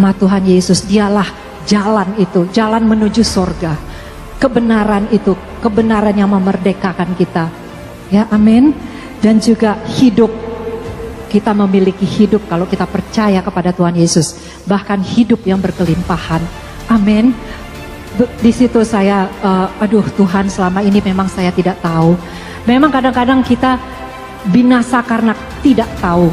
nama Tuhan Yesus. Dialah jalan itu, jalan menuju surga. Kebenaran itu, kebenaran yang memerdekakan kita. Ya, amin. Dan juga hidup. Kita memiliki hidup kalau kita percaya kepada Tuhan Yesus. Bahkan hidup yang berkelimpahan. Amin. Di situ saya, aduh Tuhan, selama ini memang saya tidak tahu. Memang kadang-kadang kita binasa karena tidak tahu.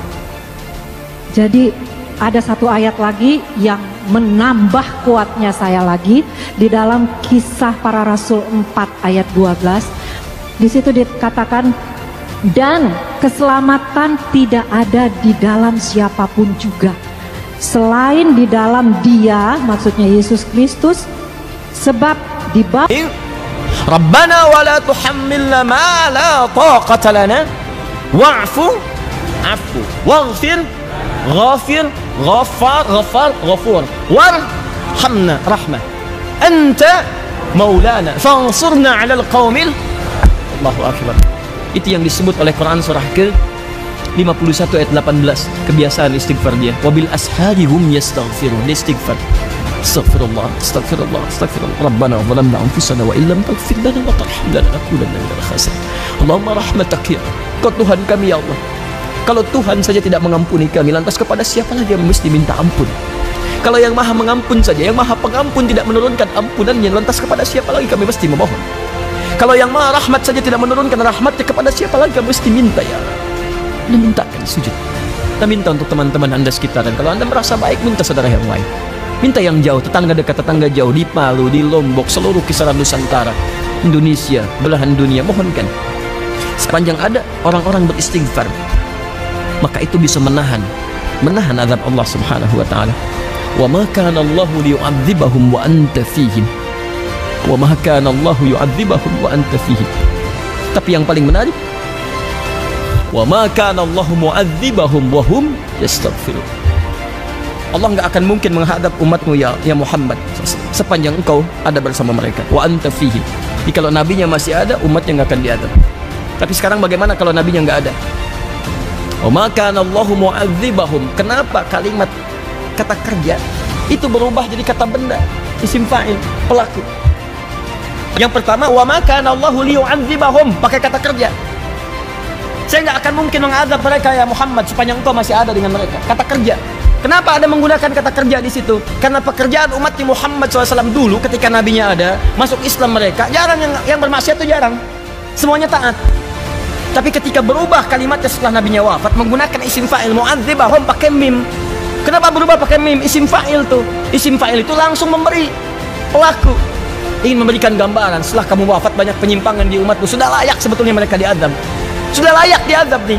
Jadi ada satu ayat lagi yang menambah kuatnya saya lagi di dalam Kisah Para Rasul 4 ayat 12. Di situ dikatakan, dan keselamatan tidak ada di dalam siapapun juga selain di dalam Dia, maksudnya Yesus Kristus, sebab di bawah Rabbana wa la tuhammilna ma la taqata lana wa'fu afu waghfir ghafir ghaffar ghafar ghafur warhamna rahmah anta maulana fansurna 'alal qaumil. Allahu akbar. Itu yang disebut oleh Quran surah ke-51 ayat 18. Kebiasaan istighfar dia. Wabil ashari hum yastaghfirun. Dia istighfar. Astaghfirullah, astaghfirullah, astaghfirullah. Rabbana zalamna anfusana wa illam taghfir lana wa tarhamna lanakunanna minal khasirin. Allahumma rahmatak ya. Kau Tuhan kami ya Allah. Kalau Tuhan saja tidak mengampuni kami, lantas kepada siapa lagi yang mesti minta ampun? Kalau yang Maha Mengampun saja, yang Maha Pengampun tidak menurunkan ampunannya, lantas kepada siapa lagi kami mesti memohon? Kalau yang Maha Rahmat saja tidak menurunkan rahmatnya, kepada siapa lagi kami mesti minta ya? Anda mintakan sujud. Kita minta untuk teman-teman Anda sekitaran. Kalau Anda merasa baik, minta saudara yang lain. Minta yang jauh, tetangga dekat, tetangga jauh, di Palu, di Lombok, seluruh kisaran Nusantara, Indonesia, belahan dunia, mohonkan. Sepanjang ada orang-orang beristighfar, maka itu bisa menahan azab Allah Subhanahu wa taala. Wa ma kana Allahu liyu'adzibahum wa anta fihim. Wa ma kana Allahu yu'adzibahum wa anta fihim. Tapi yang paling menarik, wa ma kana Allahu mu'adzibahum wa hum yastaghfirun. Allah enggak akan mungkin menghadap umatmu ya Muhammad sepanjang engkau ada bersama mereka. Wa anta fihim. Jadi kalau nabinya masih ada, umatnya enggak akan diadab. Tapi sekarang bagaimana kalau nabinya enggak ada? Wa ma kana Allahu mu'adzibahum. Kenapa kalimat kata kerja itu berubah jadi kata benda, isim fa'il, pelaku? Yang pertama, wa ma kana Allahu liyu'adzibahum, pakai kata kerja. Saya nggak akan mungkin mengazab mereka ya Muhammad sepanjang engkau masih ada dengan mereka. Kata kerja. Kenapa ada menggunakan kata kerja di situ? Karena pekerjaan umat Muhammad SAW dulu ketika nabinya ada, masuk Islam mereka, jarang yang bermaksiat itu jarang. Semuanya taat. Tapi ketika berubah kalimatnya setelah nabinya wafat, menggunakan isim fa'il, mu'adzibahum pakai mim. Kenapa berubah pakai mim? Isim fa'il tuh. Isim fa'il itu langsung memberi pelaku. Ingin memberikan gambaran, setelah kamu wafat banyak penyimpangan di umatmu, sudah layak sebetulnya mereka diazab. Sudah layak diazab nih.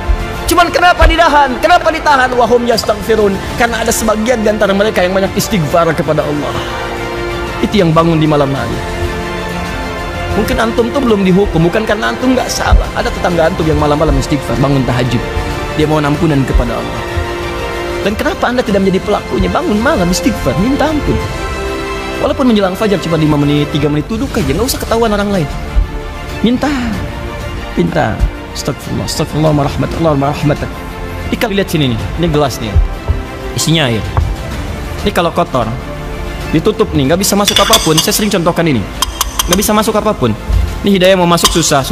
Cuman kenapa ditahan? Kenapa ditahan? Wahum yastaghfirun. Karena ada sebagian di antara mereka yang banyak istighfar kepada Allah. Itu yang bangun di malam hari. Mungkin antum tuh belum dihukum, bukan karena antum nggak salah. Ada tetangga antum yang malam-malam istighfar, bangun tahajud. Dia mohon ampunan kepada Allah. Dan kenapa Anda tidak menjadi pelakunya? Bangun malam istighfar, minta ampun. Walaupun menjelang fajar cuma 5 menit, 3 menit, duduk aja, nggak usah ketahuan orang lain. Minta. Astagfirullah, astagfirullah, marahmatullah, marahmatullah. Ini kalau lihat sini nih, ini gelas nih, isinya air. Ini kalau kotor, ditutup nih, nggak bisa masuk apapun. Saya sering contohkan ini, nggak bisa masuk apapun. Ini hidayah mau masuk susah.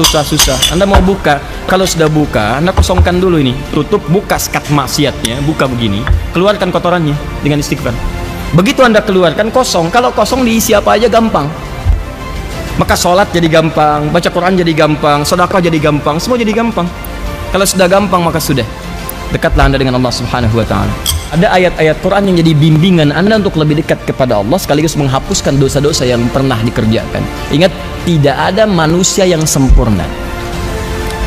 Anda mau buka, kalau sudah buka, Anda kosongkan dulu ini, tutup, buka sekat maksiatnya, buka begini, keluarkan kotorannya dengan istighfar. Begitu Anda keluarkan kosong, kalau kosong diisi apa aja gampang. Maka sholat jadi gampang, baca Quran jadi gampang, sedekah jadi gampang, semua jadi gampang. Kalau sudah gampang maka sudah dekatlah Anda dengan Allah Subhanahu wa taala. Ada ayat-ayat Quran yang jadi bimbingan Anda untuk lebih dekat kepada Allah sekaligus menghapuskan dosa-dosa yang pernah dikerjakan. Ingat, tidak ada manusia yang sempurna.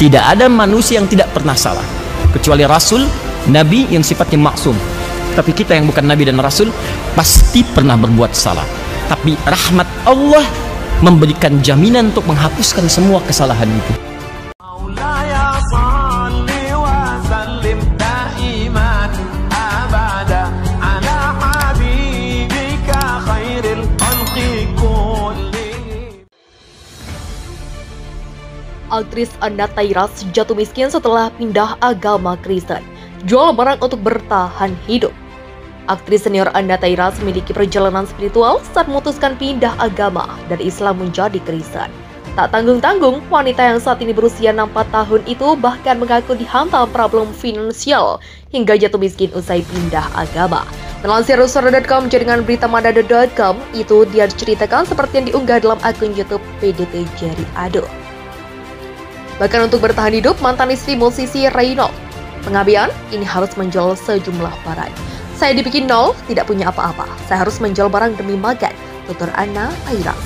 Tidak ada manusia yang tidak pernah salah, kecuali Rasul, Nabi yang sifatnya maksum. Tapi kita yang bukan Nabi dan Rasul pasti pernah berbuat salah. Tapi rahmat Allah memberikan jaminan untuk menghapuskan semua kesalahan itu. Aktris Anna Tairas jatuh miskin setelah pindah agama Kristen, jual barang untuk bertahan hidup. Aktris senior Anda Tairas memiliki perjalanan spiritual saat memutuskan pindah agama dari Islam menjadi Kristen. Tak tanggung-tanggung, wanita yang saat ini berusia 64 tahun itu bahkan mengaku dihantam problem finansial hingga jatuh miskin usai pindah agama. Melansir Rusara.com jaringan berita Mandada.com, itu dia diceritakan seperti yang diunggah dalam akun YouTube PDT Jerry Ado. Bahkan untuk bertahan hidup, mantan istri musisi Reynold pengabdian ini harus menjual sejumlah barang. Saya dibikin nol, tidak punya apa-apa. Saya harus menjual barang demi makan, tutur Anna Tairas.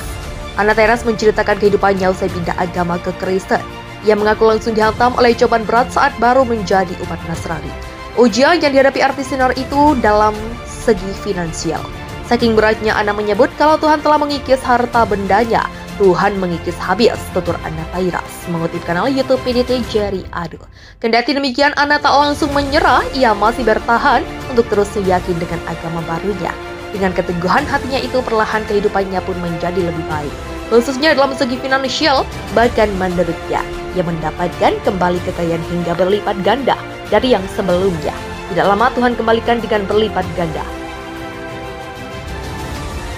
Anna Tairas menceritakan kehidupannya usai pindah agama ke Kristen. Ia mengaku langsung dihantam oleh cobaan berat saat baru menjadi umat Nasrani. Ujian yang dihadapi artis senior itu dalam segi finansial. Saking beratnya, Anna menyebut kalau Tuhan telah mengikis harta bendanya, Tuhan mengikis habis, tutur Anna Tairas, mengutip kanal YouTube PDT Jerry Ado. Kendati demikian, Anna tak langsung menyerah, ia masih bertahan untuk terus yakin dengan agama barunya. Dengan keteguhan hatinya itu, perlahan kehidupannya pun menjadi lebih baik. Khususnya dalam segi finansial, bahkan menurutnya, ia mendapatkan kembali kekayaan hingga berlipat ganda dari yang sebelumnya. Tidak lama Tuhan kembalikan dengan berlipat ganda.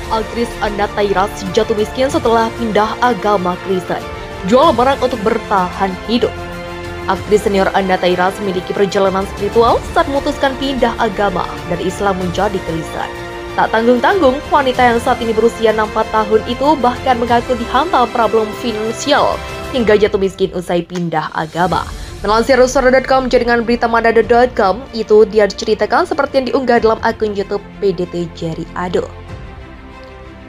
Aktris Anna Tairas jatuh miskin setelah pindah agama Kristen. Jual barang untuk bertahan hidup. Aktris senior Anna Tairas memiliki perjalanan spiritual saat memutuskan pindah agama dari Islam menjadi Kristen. Tak tanggung-tanggung, wanita yang saat ini berusia 64 tahun itu bahkan mengaku dihantam problem finansial hingga jatuh miskin usai pindah agama. Melansir Rusara.com jaringan berita Mandada.com, itu dia diceritakan seperti yang diunggah dalam akun YouTube PDT Jerry Ado.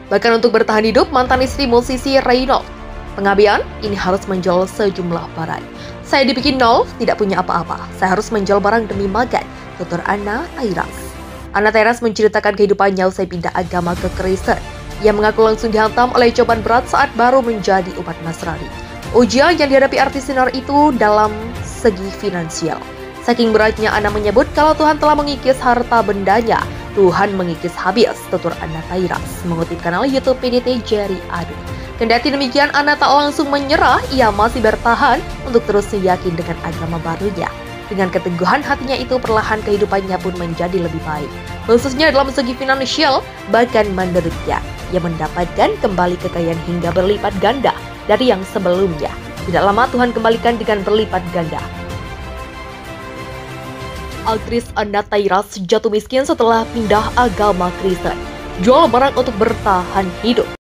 Bahkan untuk bertahan hidup, mantan istri musisi Reynold pengabdian ini harus menjual sejumlah barang. Saya dibikin nol, tidak punya apa-apa. Saya harus menjual barang demi makan, tutur Anna Tairas. Anna Tairas menceritakan kehidupannya usai pindah agama ke Kristen. Ia mengaku langsung dihantam oleh cobaan berat saat baru menjadi umat Nasrani. Ujian yang dihadapi artis senior itu dalam segi finansial. Saking beratnya, Anna menyebut kalau Tuhan telah mengikis harta bendanya, Tuhan mengikis habis, tutur Anna Tairas, mengutip kanal YouTube PDT Jerry Ado. Kendati demikian, Anna tak langsung menyerah, ia masih bertahan untuk terus yakin dengan agama barunya. Dengan keteguhan hatinya itu, perlahan kehidupannya pun menjadi lebih baik. Khususnya dalam segi finansial, bahkan menurutnya, ia mendapatkan kembali kekayaan hingga berlipat ganda dari yang sebelumnya. Tidak lama Tuhan kembalikan dengan berlipat ganda. Aktris Anna Tairas jatuh miskin setelah pindah agama Kristen. Jual barang untuk bertahan hidup.